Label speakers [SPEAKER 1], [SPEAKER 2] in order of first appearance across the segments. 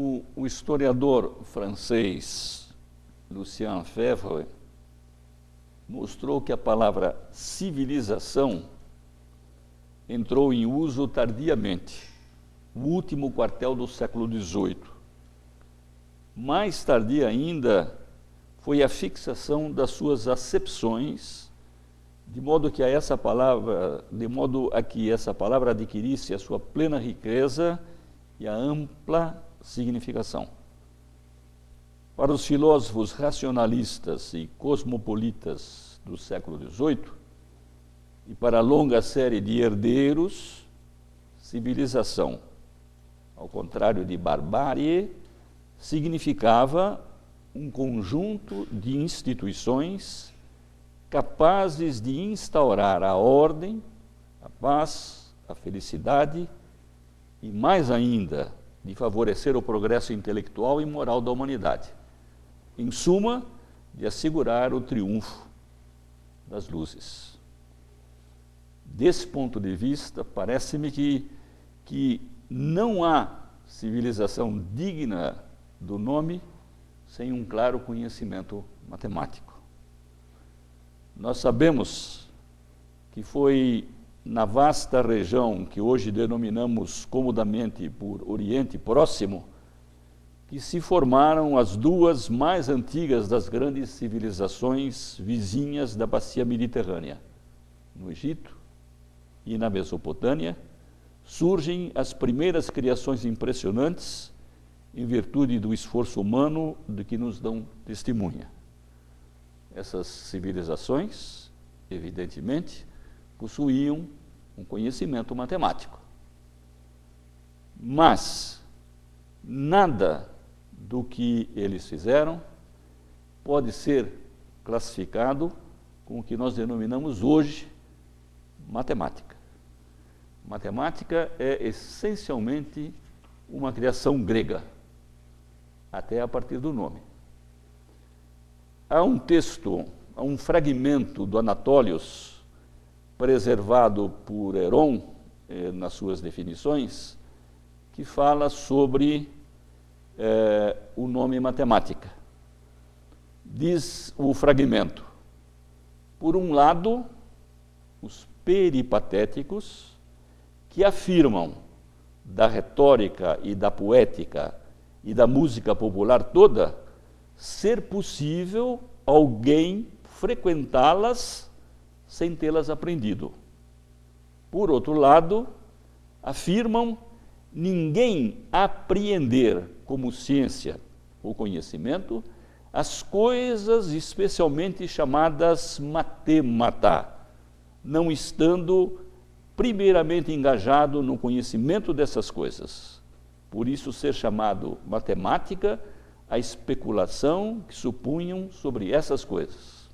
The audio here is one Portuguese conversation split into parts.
[SPEAKER 1] O historiador francês Lucien Febvre mostrou que a palavra civilização entrou em uso tardiamente, no último quartel do século XVIII. Mais tardia ainda foi a fixação das suas acepções, de modo a que essa palavra adquirisse a sua plena riqueza e a ampla significação. Para os filósofos racionalistas e cosmopolitas do século XVIII, e para a longa série de herdeiros, civilização, ao contrário de barbárie, significava um conjunto de instituições capazes de instaurar a ordem, a paz, a felicidade e, mais ainda, de favorecer o progresso intelectual e moral da humanidade. Em suma, de assegurar o triunfo das luzes. Desse ponto de vista, parece-me que não há civilização digna do nome sem um claro conhecimento matemático. Nós sabemos que foi na vasta região que hoje denominamos comodamente por Oriente Próximo que se formaram as duas mais antigas das grandes civilizações vizinhas da bacia mediterrânea. No Egito e na Mesopotâmia surgem as primeiras criações impressionantes em virtude do esforço humano de que nos dão testemunha. Essas civilizações, evidentemente, possuíam um conhecimento matemático. Mas nada do que eles fizeram pode ser classificado com o que nós denominamos hoje matemática. Matemática é essencialmente uma criação grega, até a partir do nome. Há um texto, há um fragmento do Anatólios, preservado por Heron, nas suas definições, que fala sobre o nome matemática. Diz o fragmento: por um lado, os peripatéticos, que afirmam da retórica e da poética e da música popular toda ser possível alguém frequentá-las sem tê-las aprendido. Por outro lado, afirmam ninguém apreender como ciência ou conhecimento as coisas especialmente chamadas matemata, não estando primeiramente engajado no conhecimento dessas coisas. Por isso ser chamado matemática a especulação que supunham sobre essas coisas.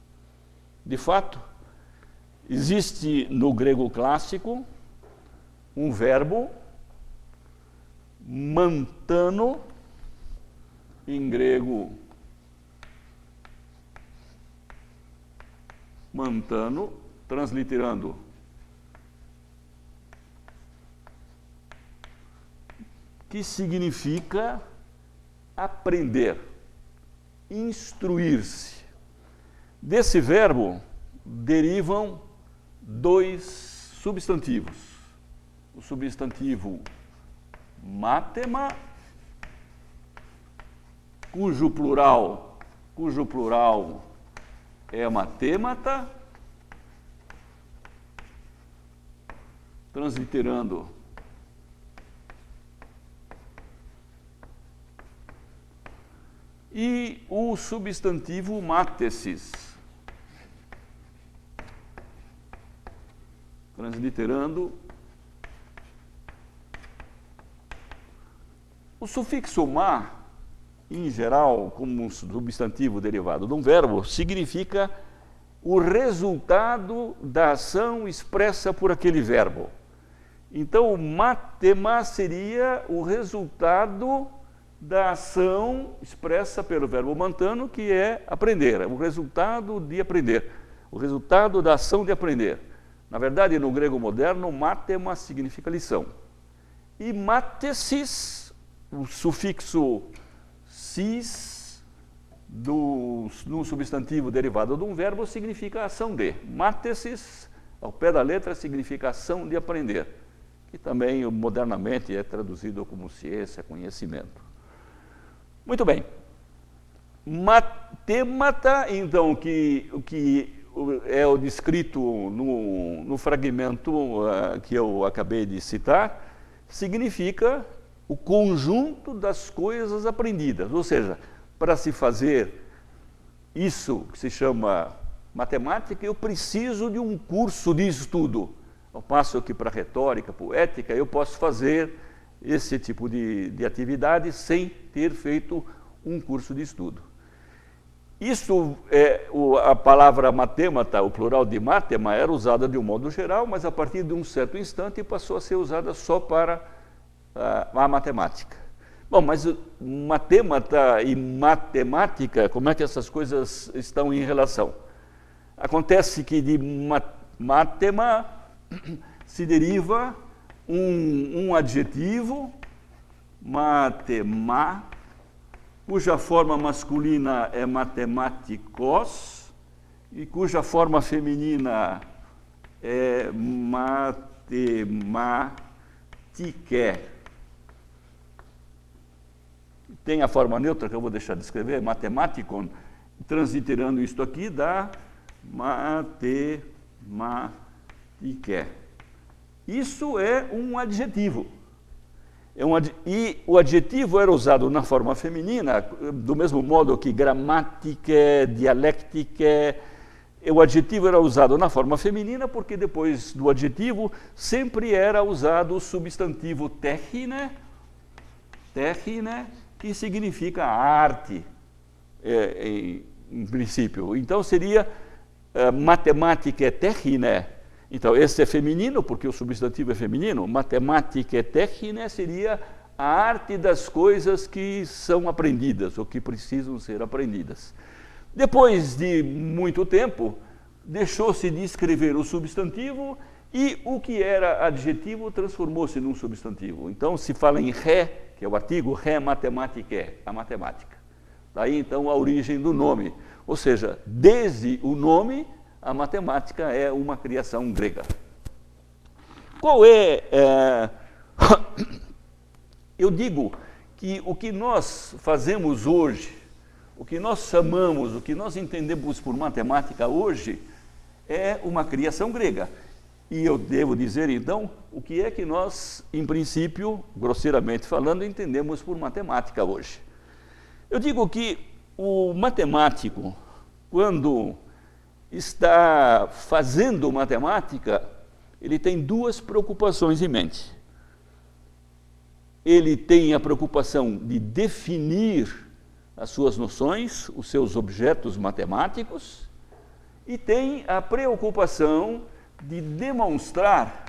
[SPEAKER 1] De fato, existe no grego clássico um verbo mantano, em grego mantano, transliterando que significa aprender, instruir-se. Desse verbo derivam dois substantivos. O substantivo matema, cujo plural é matemata, transliterando e o substantivo mátesis, transliterando. O sufixo ma, em geral, como um substantivo derivado de um verbo, significa o resultado da ação expressa por aquele verbo. Então, o matema seria o resultado da ação expressa pelo verbo mantano, que é aprender, o resultado de aprender, o resultado da ação de aprender. Na verdade, no grego moderno, matema significa lição. E mátesis o sufixo cis no substantivo derivado de um verbo significa ação de. Mátesis, ao pé da letra, significa ação de aprender, que também modernamente é traduzido como ciência, conhecimento. Muito bem. Matemata, então, que é o descrito no fragmento que eu acabei de citar, significa o conjunto das coisas aprendidas. Ou seja, para se fazer isso que se chama matemática, eu preciso de um curso de estudo. Ao passo que para retórica, poética, eu posso fazer esse tipo de atividade sem ter feito um curso de estudo. Isso, a palavra matemata, o plural de matema, era usada de um modo geral, mas a partir de um certo instante passou a ser usada só para a matemática. Bom, mas matemata e matemática, como é que essas coisas estão em relação? Acontece que de matema se deriva um adjetivo, matema, cuja forma masculina é matematikos e cuja forma feminina é matematike. Tem a forma neutra que eu vou deixar de escrever, matematikon, transliterando isto aqui dá matematike. Isso é um adjetivo. E o adjetivo era usado na forma feminina, do mesmo modo que gramática, dialéctica. O adjetivo era usado na forma feminina porque depois do adjetivo sempre era usado o substantivo techne, que significa arte, em princípio. Então seria matemática techne. Então, esse é feminino, porque o substantivo é feminino. Matemática techne seria a arte das coisas que são aprendidas, ou que precisam ser aprendidas. Depois de muito tempo, deixou-se de escrever o substantivo e o que era adjetivo transformou-se num substantivo. Então, se fala em ré, que é o artigo, ré matematicae, a matemática. Daí, então, a origem do nome. Ou seja, desde o nome, a matemática é uma criação grega. Qual eu digo que o que nós fazemos hoje, o que nós chamamos, o que nós entendemos por matemática hoje, é uma criação grega. E eu devo dizer, então, o que é que nós, em princípio, grosseiramente falando, entendemos por matemática hoje. Eu digo que o matemático, quando está fazendo matemática, ele tem duas preocupações em mente. Ele tem a preocupação de definir as suas noções, os seus objetos matemáticos, e tem a preocupação de demonstrar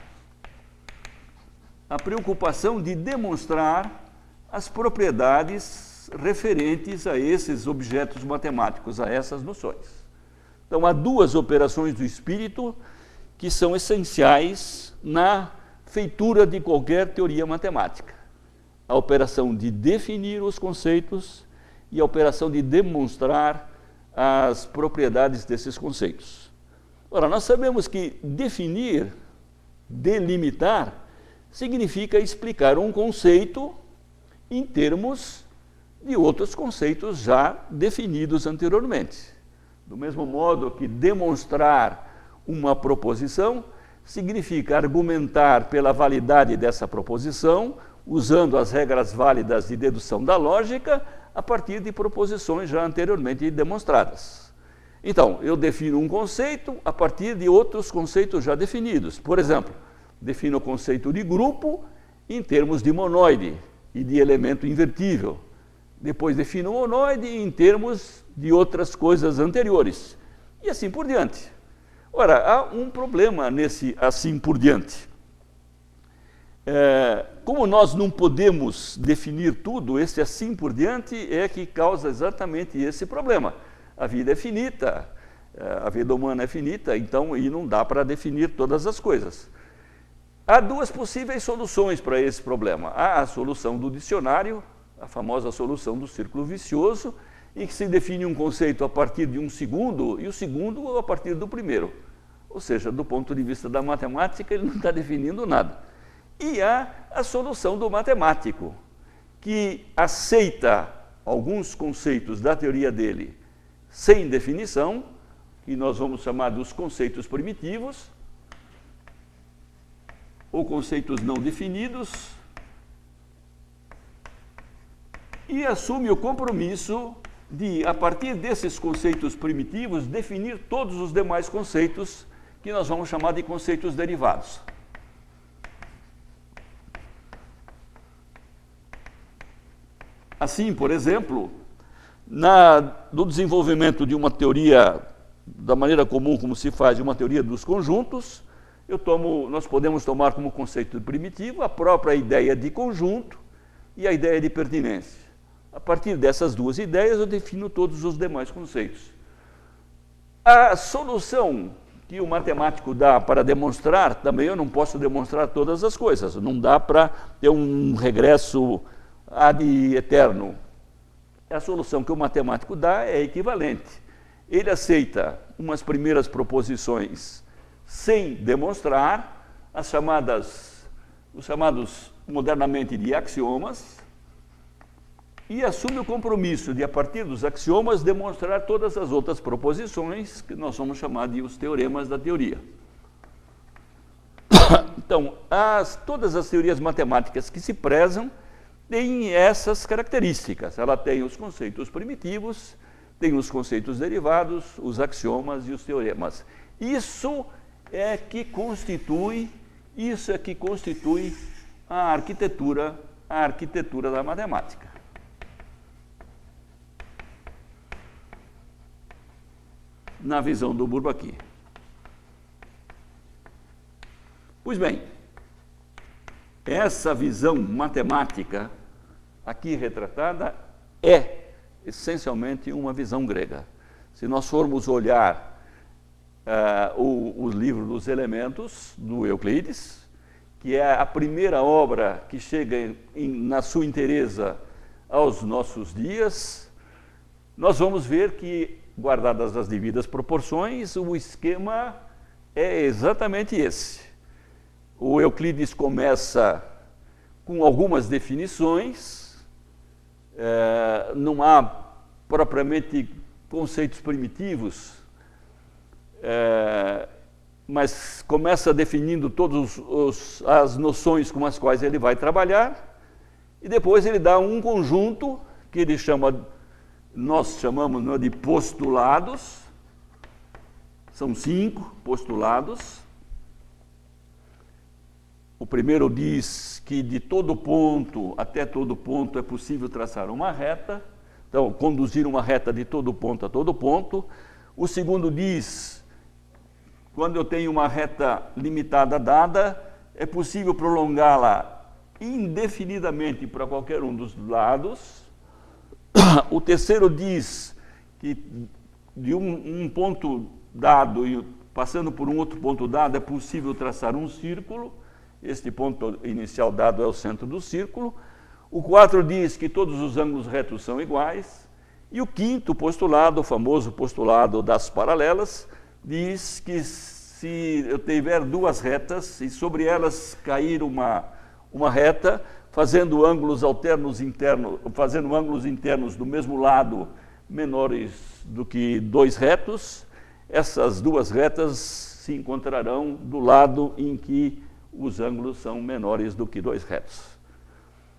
[SPEAKER 1] as propriedades referentes a esses objetos matemáticos, a essas noções. Então, há duas operações do espírito que são essenciais na feitura de qualquer teoria matemática. A operação de definir os conceitos e a operação de demonstrar as propriedades desses conceitos. Ora, nós sabemos que definir, delimitar, significa explicar um conceito em termos de outros conceitos já definidos anteriormente. Do mesmo modo que demonstrar uma proposição significa argumentar pela validade dessa proposição, usando as regras válidas de dedução da lógica, a partir de proposições já anteriormente demonstradas. Então, eu defino um conceito a partir de outros conceitos já definidos. Por exemplo, defino o conceito de grupo em termos de monoide e de elemento invertível. Depois defino o monoide em termos de outras coisas anteriores. E assim por diante. Ora, há um problema nesse assim por diante. Como nós não podemos definir tudo, esse assim por diante é que causa exatamente esse problema. A vida é finita, a vida humana é finita, então, e não dá para definir todas as coisas. há duas possíveis soluções para esse problema. Há a solução do dicionário, a famosa solução do círculo vicioso, em que se define um conceito a partir de um segundo, e o segundo a partir do primeiro. Ou seja, do ponto de vista da matemática, ele não está definindo nada. E há a solução do matemático, que aceita alguns conceitos da teoria dele sem definição, que nós vamos chamar dos conceitos primitivos, ou conceitos não definidos, e assume o compromisso de, a partir desses conceitos primitivos, definir todos os demais conceitos que nós vamos chamar de conceitos derivados. Assim, por exemplo, no desenvolvimento de uma teoria, da maneira comum como se faz, de uma teoria dos conjuntos, nós podemos tomar como conceito primitivo a própria ideia de conjunto e a ideia de pertinência. A partir dessas duas ideias, eu defino todos os demais conceitos. A solução que o matemático dá para demonstrar, também eu não posso demonstrar todas as coisas, não dá para ter um regresso ad eterno. A solução que o matemático dá é equivalente. Ele aceita umas primeiras proposições sem demonstrar, os chamados modernamente de axiomas, e assume o compromisso de, a partir dos axiomas, demonstrar todas as outras proposições, que nós vamos chamar de os teoremas da teoria. Então, todas as teorias matemáticas que se prezam têm essas características. Ela tem os conceitos primitivos, tem os conceitos derivados, os axiomas e os teoremas. Isso é que constitui a arquitetura da matemática. Na visão do Bourbaki. Pois bem, essa visão matemática aqui retratada é essencialmente uma visão grega. Se nós formos olhar o livro dos elementos, do Euclides, que é a primeira obra que chega na sua inteireza aos nossos dias, nós vamos ver que, guardadas as devidas proporções, o esquema é exatamente esse. O Euclides começa com algumas definições, não há propriamente conceitos primitivos, mas começa definindo todas as noções com as quais ele vai trabalhar, e depois ele dá um conjunto que ele nós chamamos de postulados. São 5 postulados. O primeiro diz que de todo ponto até todo ponto é possível traçar uma reta, então conduzir uma reta de todo ponto a todo ponto. O segundo diz, quando eu tenho uma reta limitada dada, é possível prolongá-la indefinidamente para qualquer um dos lados. O terceiro diz que de um ponto dado e passando por um outro ponto dado é possível traçar um círculo. Este ponto inicial dado é o centro do círculo. O 4 diz que todos os ângulos retos são iguais. E o quinto postulado, o famoso postulado das paralelas, diz que se eu tiver duas retas e sobre elas cair uma reta, fazendo ângulos internos do mesmo lado menores do que 2 retos, essas duas retas se encontrarão do lado em que os ângulos são menores do que 2 retos.